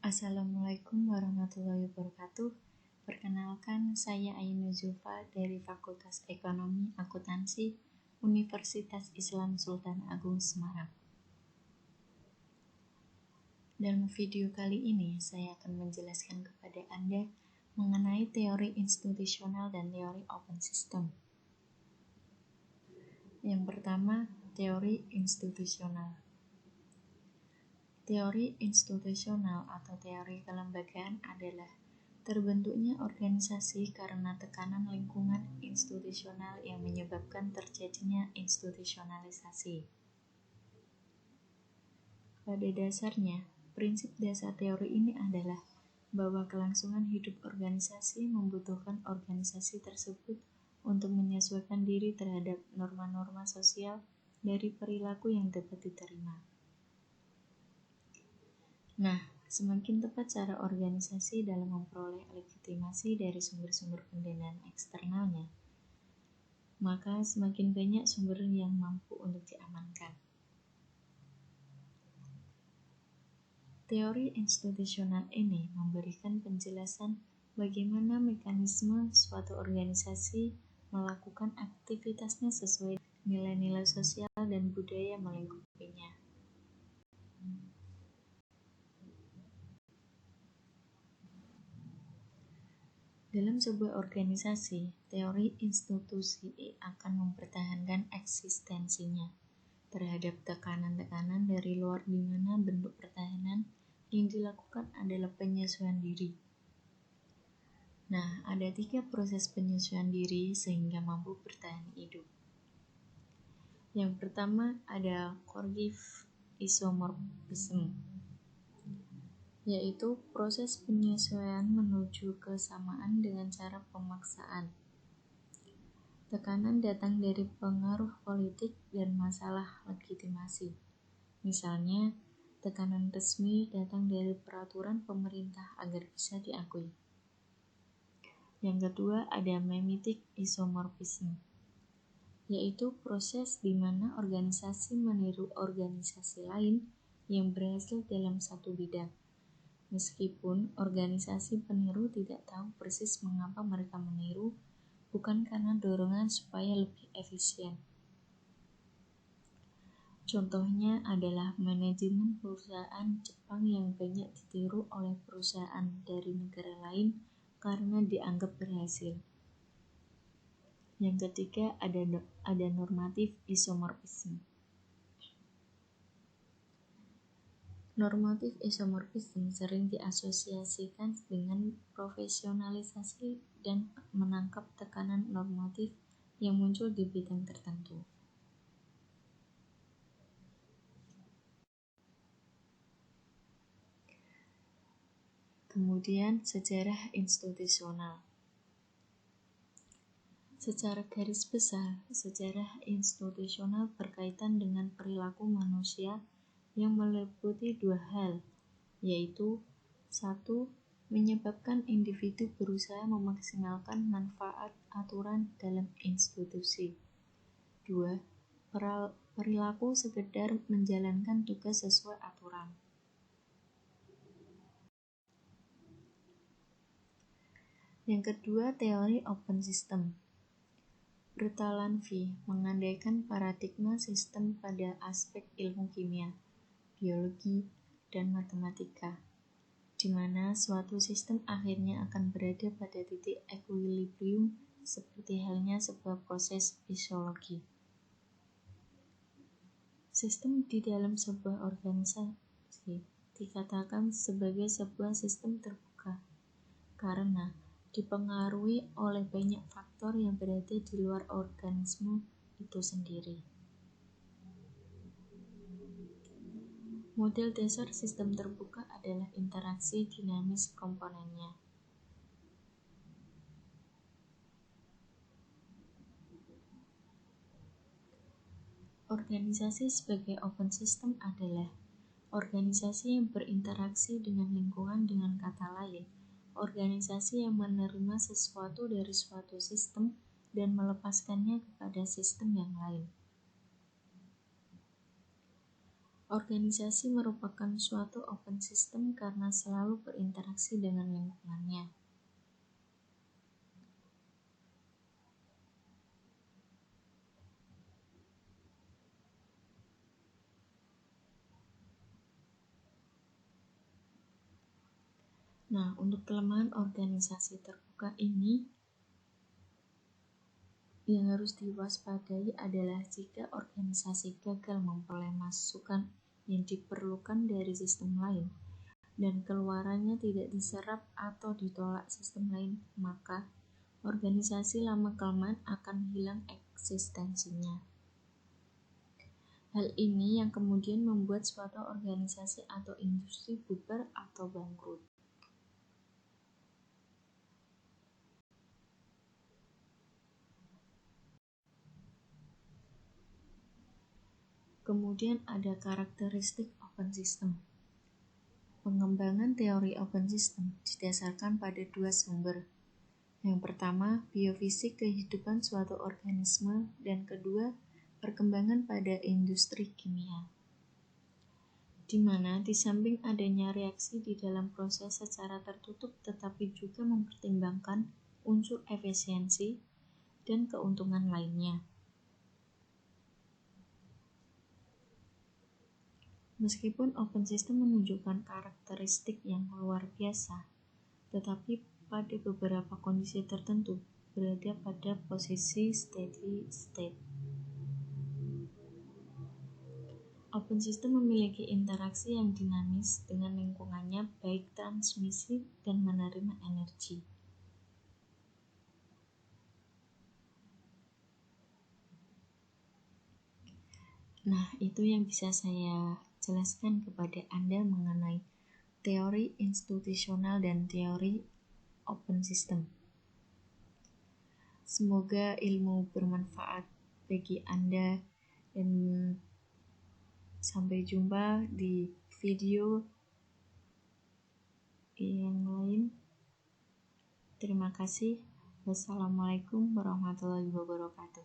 Assalamualaikum warahmatullahi wabarakatuh. Perkenalkan, saya Ainul Zulfa dari Fakultas Ekonomi Akuntansi Universitas Islam Sultan Agung Semarang. Dalam video kali ini, saya akan menjelaskan kepada Anda mengenai teori institusional dan teori open system. Yang pertama, teori institusional. Teori institusional atau teori kelembagaan adalah terbentuknya organisasi karena tekanan lingkungan institusional yang menyebabkan terjadinya institusionalisasi. Pada dasarnya, prinsip dasar teori ini adalah bahwa kelangsungan hidup organisasi membutuhkan organisasi tersebut untuk menyesuaikan diri terhadap norma-norma sosial dari perilaku yang dapat diterima. Nah, semakin tepat cara organisasi dalam memperoleh legitimasi dari sumber-sumber pendanaan eksternalnya, maka semakin banyak sumber yang mampu untuk diamankan. Teori institusional ini memberikan penjelasan bagaimana mekanisme suatu organisasi melakukan aktivitasnya sesuai nilai-nilai sosial dan budaya melingkupinya. Dalam sebuah organisasi, teori institusi akan mempertahankan eksistensinya terhadap tekanan-tekanan dari luar di mana bentuk pertahanan yang dilakukan adalah penyesuaian diri. Nah, ada 3 proses penyesuaian diri sehingga mampu bertahan hidup. Yang pertama ada corrective isomorphism, yaitu proses penyesuaian menuju kesamaan dengan cara pemaksaan. Tekanan datang dari pengaruh politik dan masalah legitimasi. Misalnya, tekanan resmi datang dari peraturan pemerintah agar bisa diakui. Yang kedua ada mimetic isomorphism, yaitu proses di mana organisasi meniru organisasi lain yang berhasil dalam satu bidang. Meskipun organisasi peniru tidak tahu persis mengapa mereka meniru, bukan karena dorongan supaya lebih efisien. Contohnya adalah manajemen perusahaan Jepang yang banyak ditiru oleh perusahaan dari negara lain karena dianggap berhasil. Yang ketiga ada normatif isomorphism. Normatif isomorphism sering diasosiasikan dengan profesionalisasi dan menangkap tekanan normatif yang muncul di bidang tertentu. Kemudian, sejarah institusional. Secara garis besar, sejarah institusional berkaitan dengan perilaku manusia yang meliputi 2 hal, yaitu 1. Menyebabkan individu berusaha memaksimalkan manfaat aturan dalam institusi. 2. Perilaku sekedar menjalankan tugas sesuai aturan. Yang kedua, teori open system. Bertalanffy mengandaikan paradigma sistem pada aspek ilmu kimia, biologi, dan matematika, di mana suatu sistem akhirnya akan berada pada titik equilibrium seperti halnya sebuah proses fisiologi. Sistem di dalam sebuah organisasi dikatakan sebagai sebuah sistem terbuka karena dipengaruhi oleh banyak faktor yang berada di luar organisme itu sendiri. Model dasar sistem terbuka adalah interaksi dinamis komponennya. Organisasi sebagai open system adalah organisasi yang berinteraksi dengan lingkungan, dengan kata lain, organisasi yang menerima sesuatu dari suatu sistem dan melepaskannya kepada sistem yang lain. Organisasi merupakan suatu open system karena selalu berinteraksi dengan lingkungannya. Nah, untuk kelemahan organisasi terbuka ini, yang harus diwaspadai adalah jika organisasi gagal memperoleh masukan yang diperlukan dari sistem lain, dan keluarannya tidak diserap atau ditolak sistem lain, maka organisasi lama-kelamaan akan hilang eksistensinya. Hal ini yang kemudian membuat suatu organisasi atau industri bubar atau bangkrut. Kemudian ada karakteristik open system. Pengembangan teori open system didasarkan pada dua sumber. Yang pertama, biofisik kehidupan suatu organisme, dan kedua, perkembangan pada industri kimia. Di mana di samping adanya reaksi di dalam proses secara tertutup tetapi juga mempertimbangkan unsur efisiensi dan keuntungan lainnya. Meskipun open system menunjukkan karakteristik yang luar biasa, tetapi pada beberapa kondisi tertentu berada pada posisi steady state. Open system memiliki interaksi yang dinamis dengan lingkungannya, baik transmisi dan menerima energi. Nah, itu yang bisa saya jelaskan kepada Anda mengenai teori institusional dan teori open system. Semoga ilmu bermanfaat bagi Anda, dan sampai jumpa di video yang lain. Terima kasih. Wassalamualaikum warahmatullahi wabarakatuh.